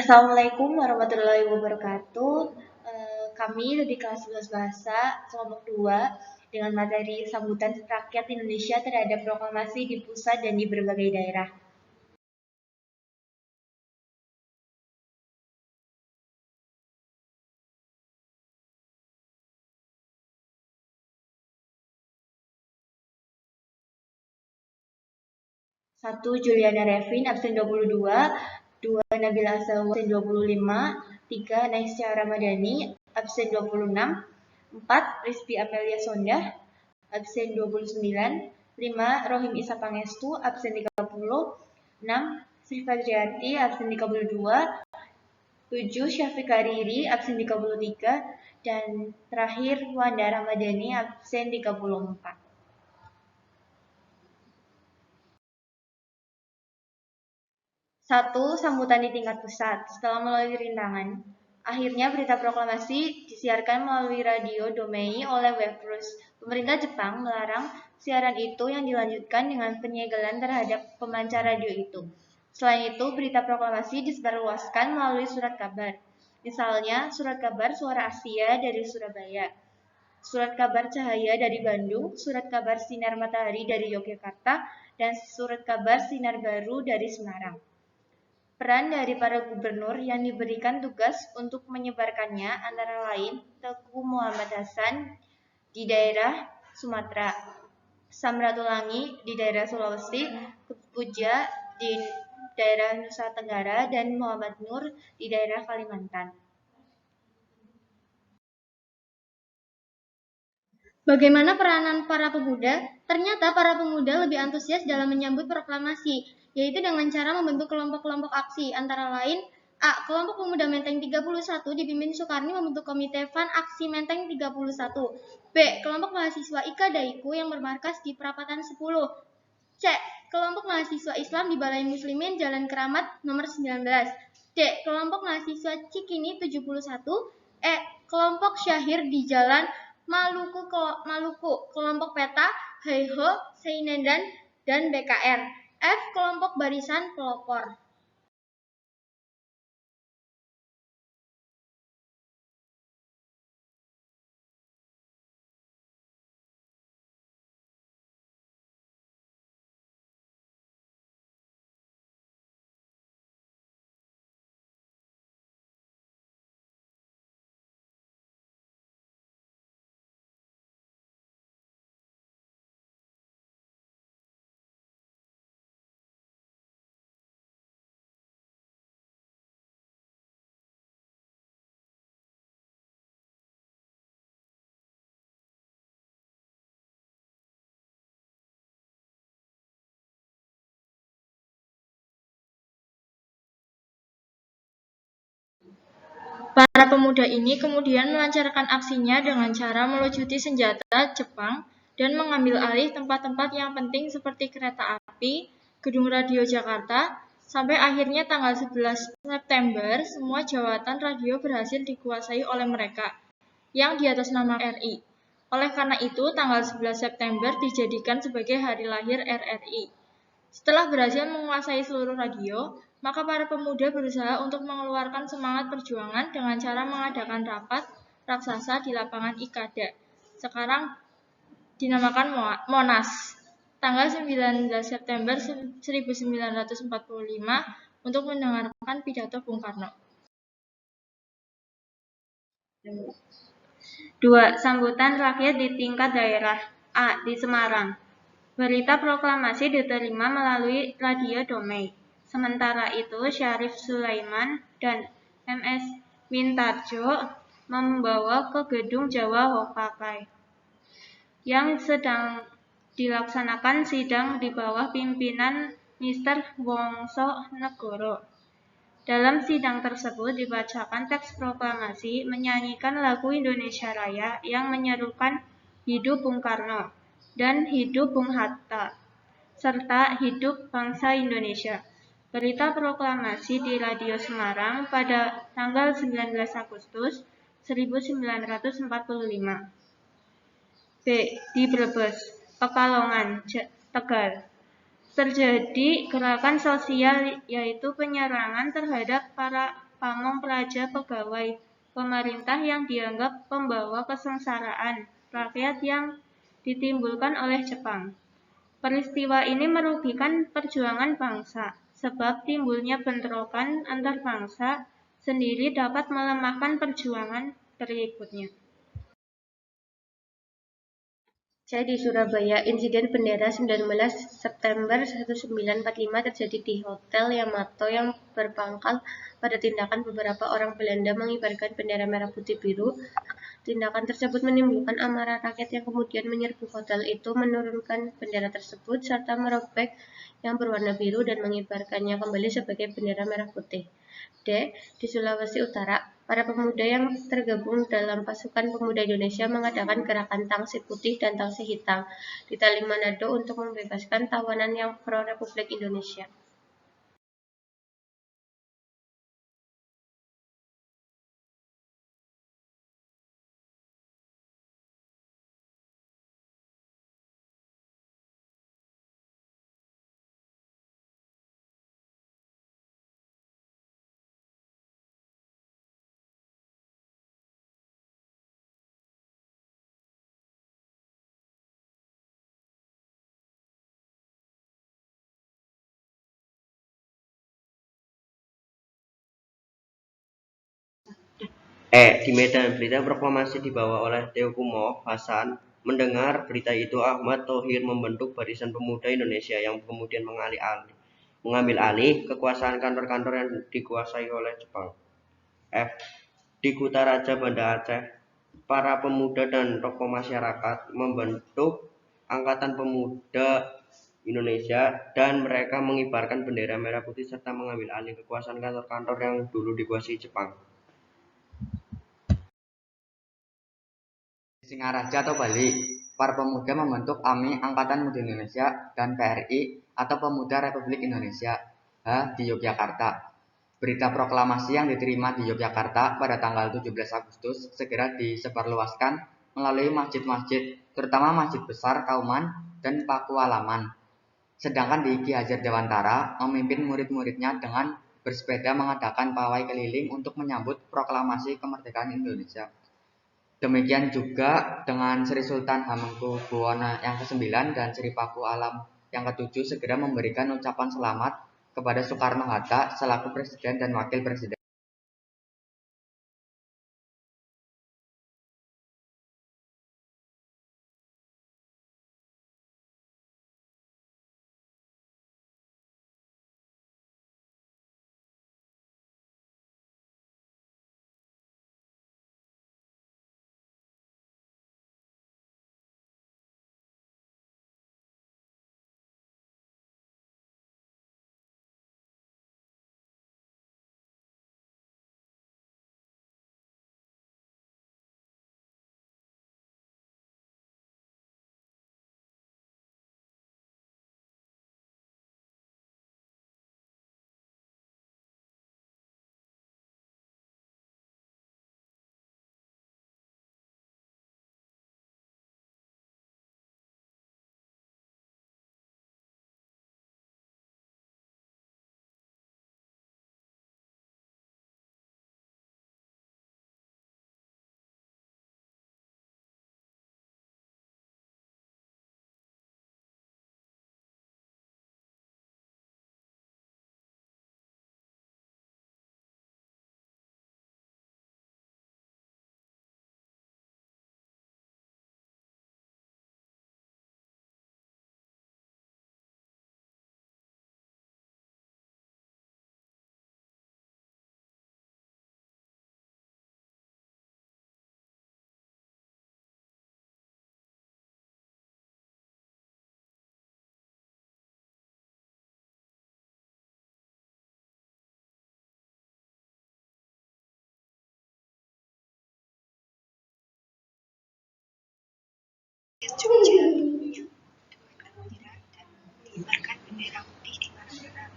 Assalamualaikum warahmatullahi wabarakatuh. Kami dari kelas 11 Bahasa kelompok 2 dengan materi sambutan rakyat Indonesia terhadap proklamasi di pusat dan di berbagai daerah. Satu Juliana Revin absen 22, 2 Nabila Asawa absen 25, 3 Naisya Ramadhani absen 26, 4 Rizky Amelia Sondah absen 29, 5 Rohim Isa Pangestu absen 30, 6 Sri Fadriati absen 32, 7 Syafiq Riri absen 33, dan terakhir Wanda Ramadhani absen 34. Satu, sambutan di tingkat pusat. Setelah melalui rintangan, akhirnya berita proklamasi disiarkan melalui radio Domei oleh Webpress. Pemerintah Jepang melarang siaran itu yang dilanjutkan dengan penyegelan terhadap pemancar radio itu. Selain itu, berita proklamasi disebarluaskan melalui surat kabar. Misalnya, surat kabar Suara Asia dari Surabaya, surat kabar Cahaya dari Bandung, surat kabar Sinar Matahari dari Yogyakarta, dan surat kabar Sinar Baru dari Semarang. Peran dari para gubernur yang diberikan tugas untuk menyebarkannya antara lain Teguh Muhammad Hasan di daerah Sumatera, Samratulangi di daerah Sulawesi, Puja di daerah Nusa Tenggara, dan Muhammad Nur di daerah Kalimantan. Bagaimana peranan para pemuda? Ternyata para pemuda lebih antusias dalam menyambut proklamasi, yaitu dengan cara membentuk kelompok-kelompok aksi, antara lain A. Kelompok Pemuda Menteng 31 dipimpin Soekarni membentuk Komite Fan Aksi Menteng 31. B. Kelompok Mahasiswa Ika Daiku yang bermarkas di Perapatan 10. C. Kelompok Mahasiswa Islam di Balai Muslimin Jalan Keramat nomor 19. D. Kelompok Mahasiswa Cikini 71. E. Kelompok Syahir di Jalan Maluku, kelompok Peta, Heiho, Seinendan, dan BKR. F. Kelompok Barisan Pelopor. Para pemuda ini kemudian melancarkan aksinya dengan cara melucuti senjata Jepang dan mengambil alih tempat-tempat yang penting seperti kereta api, gedung radio Jakarta, sampai akhirnya tanggal 11 September semua jawatan radio berhasil dikuasai oleh mereka yang di atas nama RI. Oleh karena itu, tanggal 11 September dijadikan sebagai hari lahir RRI. Setelah berhasil menguasai seluruh radio, maka para pemuda berusaha untuk mengeluarkan semangat perjuangan dengan cara mengadakan rapat raksasa di lapangan Ikada. Sekarang dinamakan Monas. Tanggal 19 September 1945 untuk mendengarkan pidato Bung Karno. 2. Sambutan rakyat di tingkat daerah. A. Di Semarang. Berita proklamasi diterima melalui radio Domei. Sementara itu, Syarif Sulaiman dan MS Mintarjo membawa ke gedung Jawa Hokakai yang sedang dilaksanakan sidang di bawah pimpinan Mr. Wongso Negoro. Dalam sidang tersebut dibacakan teks proklamasi, menyanyikan lagu Indonesia Raya yang menyerukan Hidup Bung Karno dan Hidup Bung Hatta, serta Hidup Bangsa Indonesia. Berita proklamasi di Radio Semarang pada tanggal 19 Agustus 1945. B. Di Brebes, Pekalongan, Tegal. Terjadi gerakan sosial yaitu penyerangan terhadap para pamong praja pegawai pemerintah yang dianggap pembawa kesengsaraan rakyat yang ditimbulkan oleh Jepang. Peristiwa ini merugikan perjuangan bangsa, sebab timbulnya bentrokan antar bangsa sendiri dapat melemahkan perjuangan berikutnya. Saya di Surabaya, insiden bendera 19 September 1945 terjadi di Hotel Yamato yang berpangkal pada tindakan beberapa orang Belanda mengibarkan bendera merah putih biru. Tindakan tersebut menimbulkan amarah rakyat yang kemudian menyerbu hotel itu, menurunkan bendera tersebut, serta merobek yang berwarna biru dan mengibarkannya kembali sebagai bendera merah putih. D. Di Sulawesi Utara, para pemuda yang tergabung dalam Pasukan Pemuda Indonesia mengadakan gerakan Tangsi Putih dan Tangsi Hitam di Tali Manado untuk membebaskan tawanan yang pro Republik Indonesia. Di Medan, berita proklamasi dibawa oleh Teuku Hasan. Mendengar berita itu, Ahmad Thohir membentuk Barisan Pemuda Indonesia yang kemudian mengambil alih kekuasaan kantor-kantor yang dikuasai oleh Jepang. F. Di Kutaraja, Banda Aceh, para pemuda dan tokoh masyarakat membentuk Angkatan Pemuda Indonesia dan mereka mengibarkan bendera merah putih serta mengambil alih kekuasaan kantor-kantor yang dulu dikuasai Jepang. Di Singaraja atau Bali, para pemuda membentuk AMI Angkatan Muda Indonesia dan PRI atau Pemuda Republik Indonesia di Yogyakarta. Berita proklamasi yang diterima di Yogyakarta pada tanggal 17 Agustus segera disebarluaskan melalui masjid-masjid, terutama Masjid Besar Kauman dan Pakualaman. Sedangkan di Ki Hajar Dewantara memimpin murid-muridnya dengan bersepeda mengadakan pawai keliling untuk menyambut proklamasi kemerdekaan Indonesia. Demikian juga dengan Sri Sultan Hamengkubuwono yang ke-9 dan Sri Paku Alam yang ke-7 segera memberikan ucapan selamat kepada Soekarno-Hatta selaku Presiden dan Wakil Presiden. Jogja dan mengibarkan bendera putih di mana-mana.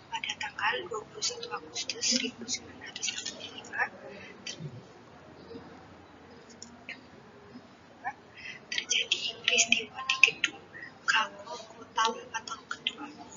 Pada tanggal 21 Agustus 1945 terjadi peristiwa di gedung Kako Kota atau Gedung Agung,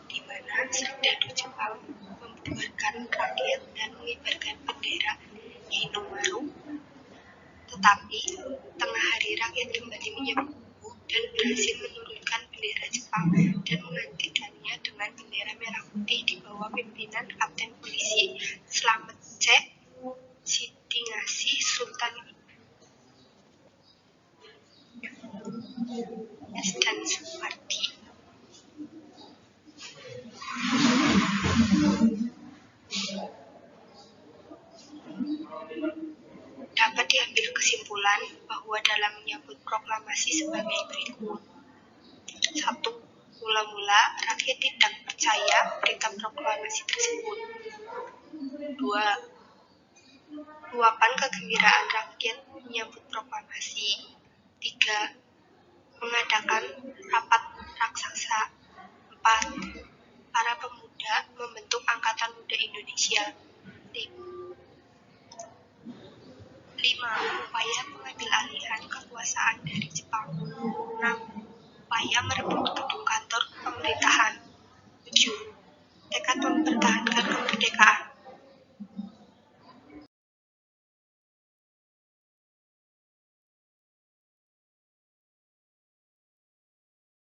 di mana Serdadu Jepang membuat menyadarkan rakyat dan mengibarkan bendera Hinomaru. Tetapi, tengah hari rakyat kembali menyebut dan berhasil menurunkan bendera Jepang dan menggantikannya dengan bendera merah putih di bawah pimpinan Kapten Polisi Slamet C. Sitingasih Sultan S. dan Supardi. Dapat diambil kesimpulan bahwa dalam menyambut proklamasi sebagai berikut. 1. Mula-mula rakyat tidak percaya berita proklamasi tersebut. 2. Luapan kegembiraan rakyat menyambut proklamasi. 3. Mengadakan rapat raksasa. 4. Para pemuda membentuk Angkatan Muda Indonesia. 5. Upaya pengambil alihan kekuasaan dari Jepang. 6. Upaya merebut gedung kantor pemerintahan. 7. Tekad mempertahankan kemerdekaan